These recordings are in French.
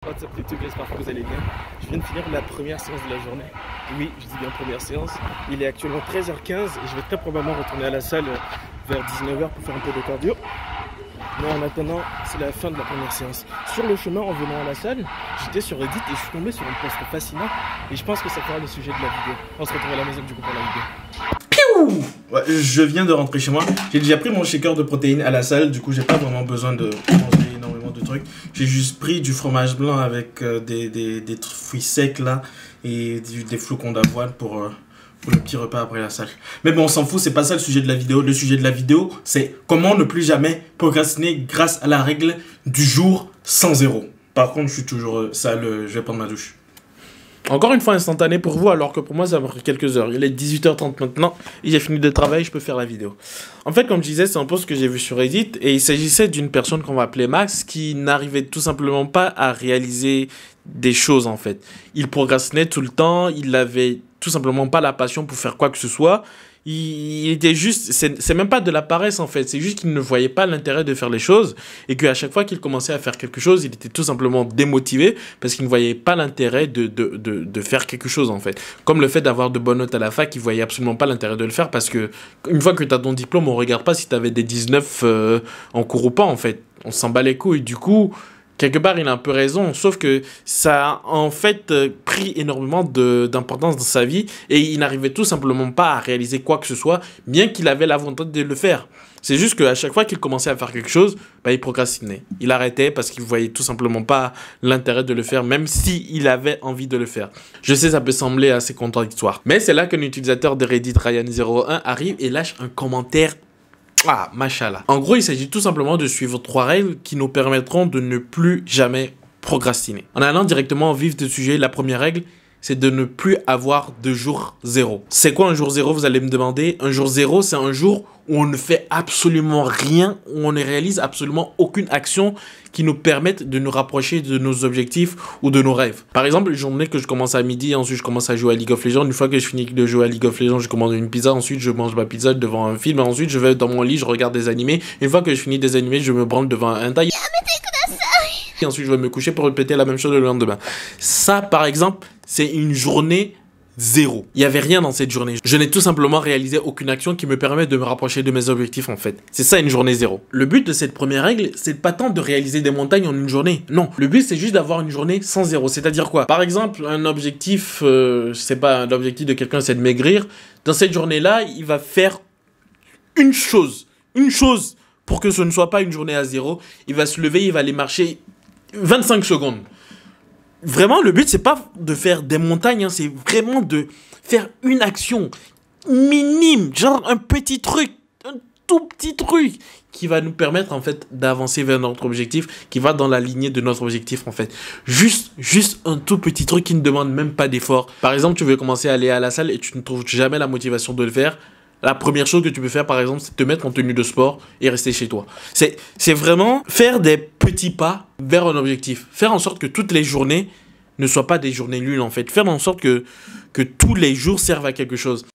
What's up YouTube, j'espère que vous allez bien. Je viens de finir la première séance de la journée. Oui, je dis bien première séance. Il est actuellement 13h15 et je vais très probablement retourner à la salle vers 19h pour faire un peu de cardio. Mais en attendant, c'est la fin de la première séance. Sur le chemin en venant à la salle, j'étais sur Reddit et je suis tombé sur un post fascinant. Et je pense que ça fera le sujet de la vidéo. On se retrouve à la maison du coup pour la vidéo. Ouais, je viens de rentrer chez moi. J'ai déjà pris mon shaker de protéines à la salle. Du coup, j'ai pas vraiment besoin de manger énormément de trucs. J'ai juste pris du fromage blanc avec des fruits secs là et des flocons d'avoine pour le petit repas après la salle. Mais bon, on s'en fout, c'est pas ça le sujet de la vidéo. Le sujet de la vidéo, c'est comment ne plus jamais procrastiner grâce à la règle du jour sans zéro. Par contre, je suis toujours sale, je vais prendre ma douche. Encore une fois instantané pour vous, alors que pour moi ça va prendre quelques heures. Il est 18h30 maintenant, et j'ai fini de travailler, je peux faire la vidéo. En fait, comme je disais, c'est un post que j'ai vu sur Reddit, et il s'agissait d'une personne qu'on va appeler Max, qui n'arrivait tout simplement pas à réaliser des choses en fait. Il procrastinait tout le temps, il avait tout simplement pas la passion pour faire quoi que ce soit. Il était juste, c'est même pas de la paresse en fait, c'est juste qu'il ne voyait pas l'intérêt de faire les choses et qu'à chaque fois qu'il commençait à faire quelque chose, il était tout simplement démotivé parce qu'il ne voyait pas l'intérêt de faire quelque chose en fait. Comme le fait d'avoir de bonnes notes à la fac, il voyait absolument pas l'intérêt de le faire parce que une fois que tu as ton diplôme, on regarde pas si tu avais des 19 en cours ou pas en fait. On s'en bat les couilles. Du coup, quelque part, il a un peu raison, sauf que ça a en fait pris énormément d'importance dans sa vie et il n'arrivait tout simplement pas à réaliser quoi que ce soit, bien qu'il avait la volonté de le faire. C'est juste qu'à chaque fois qu'il commençait à faire quelque chose, il procrastinait. Il arrêtait parce qu'il voyait tout simplement pas l'intérêt de le faire, même s'il avait envie de le faire. Je sais, ça peut sembler assez contradictoire. Mais c'est là qu'un utilisateur de Reddit, Ryan01, arrive et lâche un commentaire. Ah, machallah. En gros, il s'agit tout simplement de suivre 3 règles qui nous permettront de ne plus jamais procrastiner. En allant directement au vif du sujet, la première règle, c'est de ne plus avoir de jour zéro. C'est quoi un jour zéro, vous allez me demander? Un jour zéro, c'est un jour où on ne fait absolument rien, où on ne réalise absolument aucune action qui nous permette de nous rapprocher de nos objectifs ou de nos rêves. Par exemple, une journée que je commence à midi, ensuite je commence à jouer à League of Legends. Une fois que je finis de jouer à League of Legends, je commande une pizza. Ensuite, je mange ma pizza devant un film. Ensuite, je vais dans mon lit, je regarde des animés. Une fois que je finis des animés, je me branle devant un taille. Et ensuite, je vais me coucher pour répéter la même chose le lendemain. Ça, par exemple, c'est une journée zéro. Il n'y avait rien dans cette journée. Je n'ai tout simplement réalisé aucune action qui me permet de me rapprocher de mes objectifs en fait. C'est ça une journée zéro. Le but de cette première règle, c'est pas tant de réaliser des montagnes en une journée. Non. Le but, c'est juste d'avoir une journée sans zéro. C'est-à-dire quoi? Par exemple, un objectif, je sais pas, l'objectif de quelqu'un, c'est de maigrir. Dans cette journée-là, il va faire une chose. Une chose pour que ce ne soit pas une journée à zéro. Il va se lever, il va aller marcher 25 secondes. Vraiment, le but, c'est pas de faire des montagnes, hein, c'est vraiment de faire une action minime, genre un petit truc, un tout petit truc qui va nous permettre, en fait, d'avancer vers notre objectif, qui va dans la lignée de notre objectif, en fait. Juste un tout petit truc qui ne demande même pas d'effort. Par exemple, tu veux commencer à aller à la salle et tu ne trouves jamais la motivation de le faire. La première chose que tu peux faire, par exemple, c'est te mettre en tenue de sport et rester chez toi. C'est vraiment faire des petits pas vers un objectif. Faire en sorte que toutes les journées ne soient pas des journées nulles, en fait. Faire en sorte que tous les jours servent à quelque chose.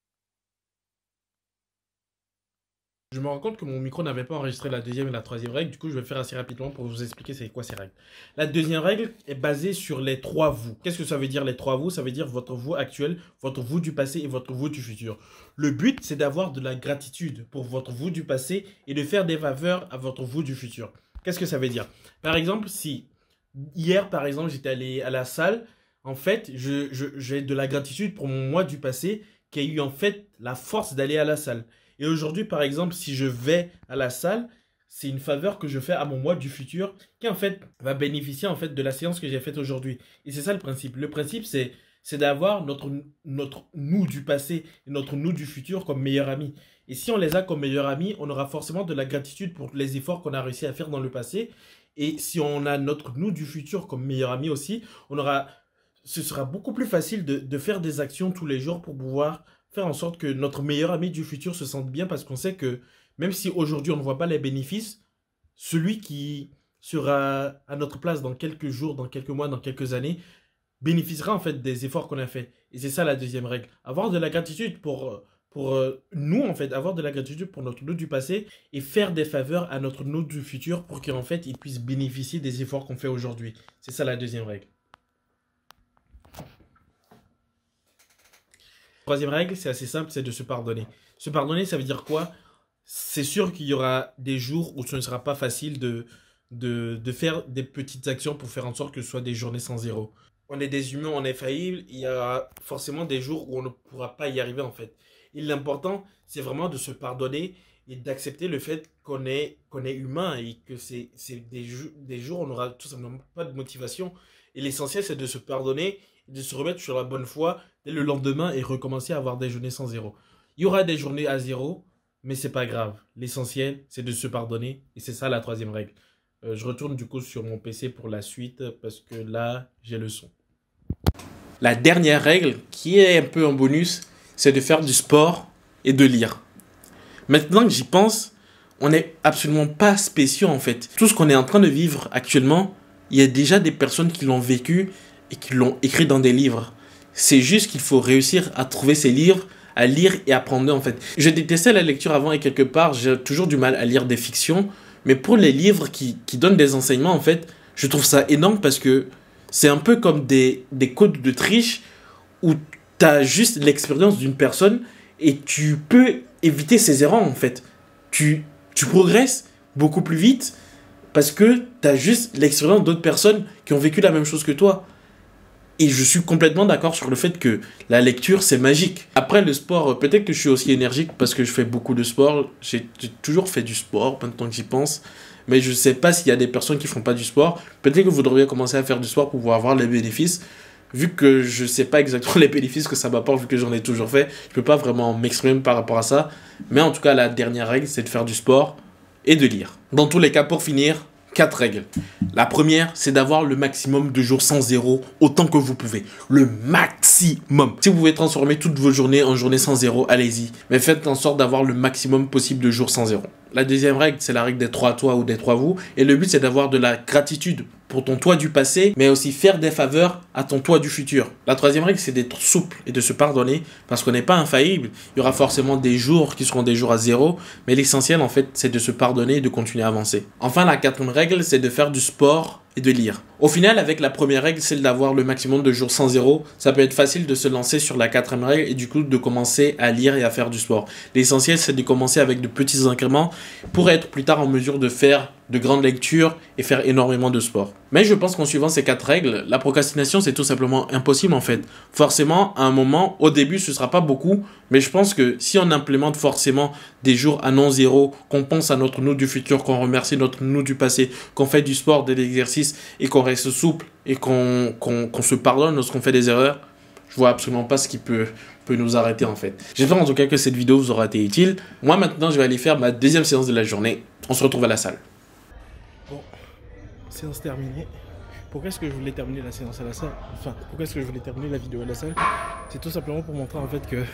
Je me rends compte que mon micro n'avait pas enregistré la deuxième et la troisième règle. Du coup, je vais le faire assez rapidement pour vous expliquer c'est quoi ces règles. La deuxième règle est basée sur les 3 vous. Qu'est-ce que ça veut dire les 3 vous? Ça veut dire votre vous actuel, votre vous du passé et votre vous du futur. Le but, c'est d'avoir de la gratitude pour votre vous du passé et de faire des faveurs à votre vous du futur. Qu'est-ce que ça veut dire? Par exemple, si hier, par exemple, j'étais allé à la salle, en fait, j'ai de la gratitude pour mon moi du passé qui a eu en fait la force d'aller à la salle. Et aujourd'hui, par exemple, si je vais à la salle, c'est une faveur que je fais à mon moi du futur qui, en fait, va bénéficier, en fait, de la séance que j'ai faite aujourd'hui. Et c'est ça le principe. Le principe, c'est d'avoir notre nous du passé et notre nous du futur comme meilleurs amis. Et si on les a comme meilleurs amis, on aura forcément de la gratitude pour les efforts qu'on a réussi à faire dans le passé. Et si on a notre nous du futur comme meilleurs amis aussi, ce sera beaucoup plus facile de faire des actions tous les jours pour pouvoir faire en sorte que notre meilleur ami du futur se sente bien parce qu'on sait que même si aujourd'hui on ne voit pas les bénéfices, celui qui sera à notre place dans quelques jours, dans quelques mois, dans quelques années, bénéficiera en fait des efforts qu'on a fait. Et c'est ça la deuxième règle. Avoir de la gratitude pour pour nous, en fait, avoir de la gratitude pour notre nous du passé et faire des faveurs à notre nous du futur pour qu'en fait, il puisse bénéficier des efforts qu'on fait aujourd'hui. C'est ça la deuxième règle. Troisième règle, c'est assez simple, c'est de se pardonner. Se pardonner, ça veut dire quoi? C'est sûr qu'il y aura des jours où ce ne sera pas facile de faire des petites actions pour faire en sorte que ce soit des journées sans zéro. On est des humains, on est faillibles, il y aura forcément des jours où on ne pourra pas y arriver en fait. Et l'important, c'est vraiment de se pardonner et d'accepter le fait qu'on est humain et que c'est des jours où on n'aura tout simplement pas de motivation. Et l'essentiel, c'est de se pardonner, de se remettre sur la bonne voie dès le lendemain et recommencer à avoir des journées sans zéro. Il y aura des journées à zéro, mais c'est pas grave. L'essentiel, c'est de se pardonner et c'est ça la troisième règle. Je retourne du coup sur mon PC pour la suite parce que là, j'ai le son. La dernière règle, qui est un peu en bonus, c'est de faire du sport et de lire. Maintenant que j'y pense, on n'est absolument pas spéciaux en fait. Tout ce qu'on est en train de vivre actuellement, il y a déjà des personnes qui l'ont vécu et qui l'ont écrit dans des livres. C'est juste qu'il faut réussir à trouver ces livres, à lire et apprendre en fait. Je détestais la lecture avant et quelque part, j'ai toujours du mal à lire des fictions. Mais pour les livres qui donnent des enseignements, en fait, je trouve ça énorme parce que c'est un peu comme des codes de triche où tu as juste l'expérience d'une personne et tu peux éviter ses erreurs, en fait. Tu progresses beaucoup plus vite parce que tu as juste l'expérience d'autres personnes qui ont vécu la même chose que toi. Et je suis complètement d'accord sur le fait que la lecture, c'est magique. Après, le sport, peut-être que je suis aussi énergique parce que je fais beaucoup de sport. J'ai toujours fait du sport, maintenant que j'y pense. Mais je ne sais pas s'il y a des personnes qui ne font pas du sport. Peut-être que vous devriez commencer à faire du sport pour pouvoir avoir les bénéfices. Vu que je ne sais pas exactement les bénéfices que ça m'apporte, vu que j'en ai toujours fait, je ne peux pas vraiment m'exprimer par rapport à ça. Mais en tout cas, la dernière règle, c'est de faire du sport et de lire. Dans tous les cas, pour finir, 4 règles. La première, c'est d'avoir le maximum de jours sans zéro autant que vous pouvez. Le maximum. Si vous pouvez transformer toutes vos journées en journées sans zéro, allez-y. Mais faites en sorte d'avoir le maximum possible de jours sans zéro. La deuxième règle, c'est la règle des 3 toi ou des 3 vous. Et le but, c'est d'avoir de la gratitude pour ton toi du passé, mais aussi faire des faveurs à ton toi du futur. La troisième règle, c'est d'être souple et de se pardonner parce qu'on n'est pas infaillible. Il y aura forcément des jours qui seront des jours à zéro, mais l'essentiel, en fait, c'est de se pardonner et de continuer à avancer. Enfin, la quatrième règle, c'est de faire du sport et de lire. Au final, avec la première règle, celle d'avoir le maximum de jours sans zéro, ça peut être facile de se lancer sur la quatrième règle et du coup de commencer à lire et à faire du sport. L'essentiel, c'est de commencer avec de petits incréments pour être plus tard en mesure de faire de grandes lectures et faire énormément de sport. Mais je pense qu'en suivant ces 4 règles, la procrastination, c'est tout simplement impossible en fait. Forcément, à un moment, au début, ce ne sera pas beaucoup, mais je pense que si on implémente forcément des jours à non zéro, qu'on pense à notre nous du futur, qu'on remercie notre nous du passé, qu'on fait du sport, de l'exercice et qu'on reste souple et qu'on se pardonne lorsqu'on fait des erreurs, je vois absolument pas ce qui peut nous arrêter en fait. J'espère en tout cas que cette vidéo vous aura été utile. Moi maintenant, je vais aller faire ma deuxième séance de la journée. On se retrouve à la salle. Bon, séance terminée. Pourquoi est-ce que je voulais terminer la séance à la salle? Enfin, pourquoi est-ce que je voulais terminer la vidéo à la salle? C'est tout simplement pour montrer en fait que,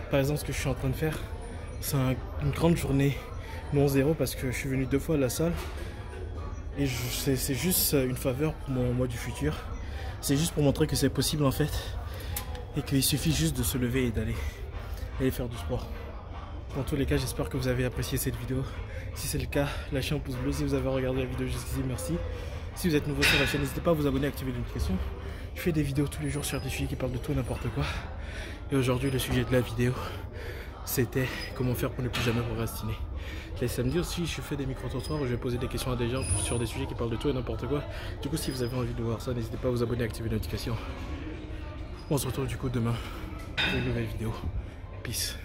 par exemple, ce que je suis en train de faire, c'est une grande journée non zéro parce que je suis venu 2 fois à la salle. Et c'est juste une faveur pour mon moi du futur. C'est juste pour montrer que c'est possible en fait. Et qu'il suffit juste de se lever et d'aller faire du sport. Dans tous les cas, j'espère que vous avez apprécié cette vidéo. Si c'est le cas, lâchez un pouce bleu. Si vous avez regardé la vidéo jusqu'ici, merci. Si vous êtes nouveau sur la chaîne, n'hésitez pas à vous abonner et à activer les notifications. Je fais des vidéos tous les jours sur des sujets qui parlent de tout et n'importe quoi. Et aujourd'hui, le sujet de la vidéo, c'était comment faire pour ne plus jamais procrastiner. Les samedis aussi, je fais des micro-trottoirs où je vais poser des questions à des gens sur des sujets qui parlent de tout et n'importe quoi. Du coup, si vous avez envie de voir ça, n'hésitez pas à vous abonner et à activer les notifications. On se retrouve du coup demain pour une nouvelle vidéo. Peace.